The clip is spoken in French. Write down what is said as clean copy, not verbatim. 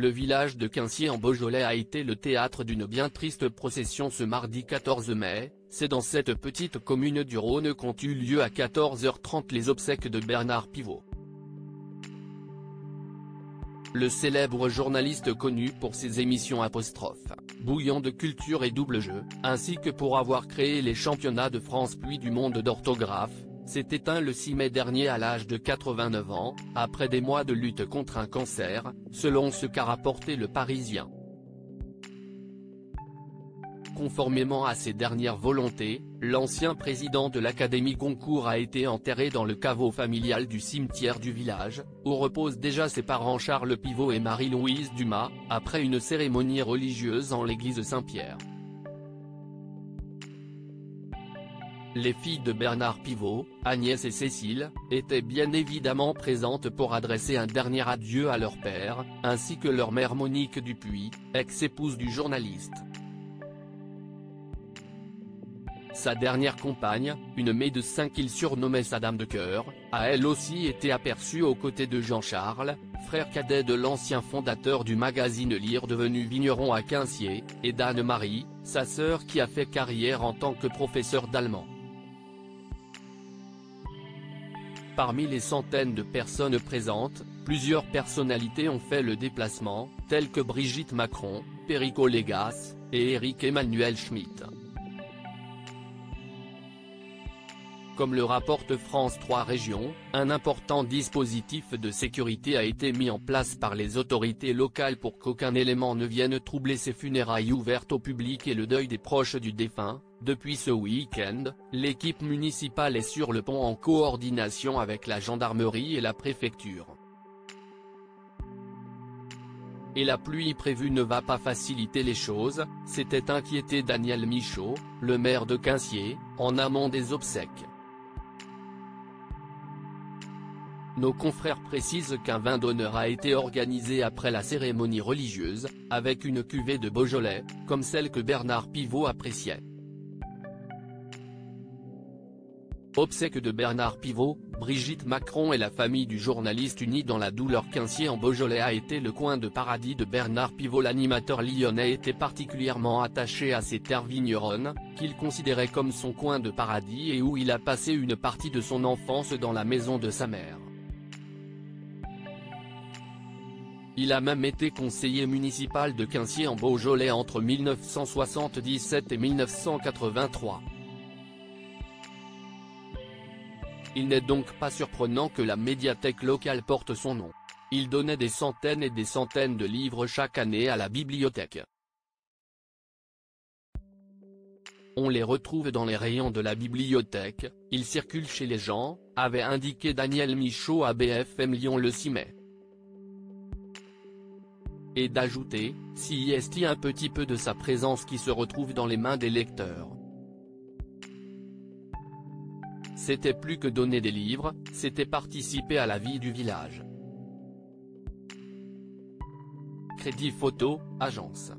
le village de Quinciers en Beaujolais a été le théâtre d'une bien triste procession ce mardi 14 mai, c'est dans cette petite commune du Rhône qu'ont eu lieu à 14h30 les obsèques de Bernard Pivot. Le célèbre journaliste connu pour ses émissions Bouillon de culture et double jeu, ainsi que pour avoir créé les championnats de France puis du monde d'orthographe, s'est éteint le 6 mai dernier à l'âge de 89 ans, après des mois de lutte contre un cancer, selon ce qu'a rapporté Le Parisien. Conformément à ses dernières volontés, l'ancien président de l'Académie Goncourt a été enterré dans le caveau familial du cimetière du village, où reposent déjà ses parents Charles Pivot et Marie-Louise Dumas, après une cérémonie religieuse en l'église Saint-Pierre. Les filles de Bernard Pivot, Agnès et Cécile, étaient bien évidemment présentes pour adresser un dernier adieu à leur père, ainsi que leur mère Monique Dupuis, ex-épouse du journaliste. Sa dernière compagne, une médecin qu'il surnommait sa dame de cœur, a elle aussi été aperçue aux côtés de Jean-Charles, frère cadet de l'ancien fondateur du magazine Lire devenu vigneron à Quinciers, et d'Anne-Marie, sa sœur qui a fait carrière en tant que professeur d'allemand. Parmi les centaines de personnes présentes, plusieurs personnalités ont fait le déplacement, telles que Brigitte Macron, Perico Légas, et Éric Emmanuel Schmitt. Comme le rapporte France 3 Régions, un important dispositif de sécurité a été mis en place par les autorités locales pour qu'aucun élément ne vienne troubler ces funérailles ouvertes au public et le deuil des proches du défunt. Depuis ce week-end, l'équipe municipale est sur le pont en coordination avec la gendarmerie et la préfecture. Et la pluie prévue ne va pas faciliter les choses, s'était inquiété Daniel Michaud, le maire de Quinciers, en amont des obsèques. Nos confrères précisent qu'un vin d'honneur a été organisé après la cérémonie religieuse, avec une cuvée de Beaujolais, comme celle que Bernard Pivot appréciait. Obsèques de Bernard Pivot, Brigitte Macron et la famille du journaliste unis dans la douleur. Quinciers en Beaujolais a été le coin de paradis de Bernard Pivot. L'animateur lyonnais était particulièrement attaché à ses terres vigneronnes, qu'il considérait comme son coin de paradis et où il a passé une partie de son enfance dans la maison de sa mère. Il a même été conseiller municipal de Quinciers en Beaujolais entre 1977 et 1983. Il n'est donc pas surprenant que la médiathèque locale porte son nom. Il donnait des centaines et des centaines de livres chaque année à la bibliothèque. On les retrouve dans les rayons de la bibliothèque, ils circulent chez les gens, avait indiqué Daniel Michaud à BFM Lyon le 6 mai. Et d'ajouter, s'y est un petit peu de sa présence qui se retrouve dans les mains des lecteurs. C'était plus que donner des livres, c'était participer à la vie du village. Crédit Photo, agence.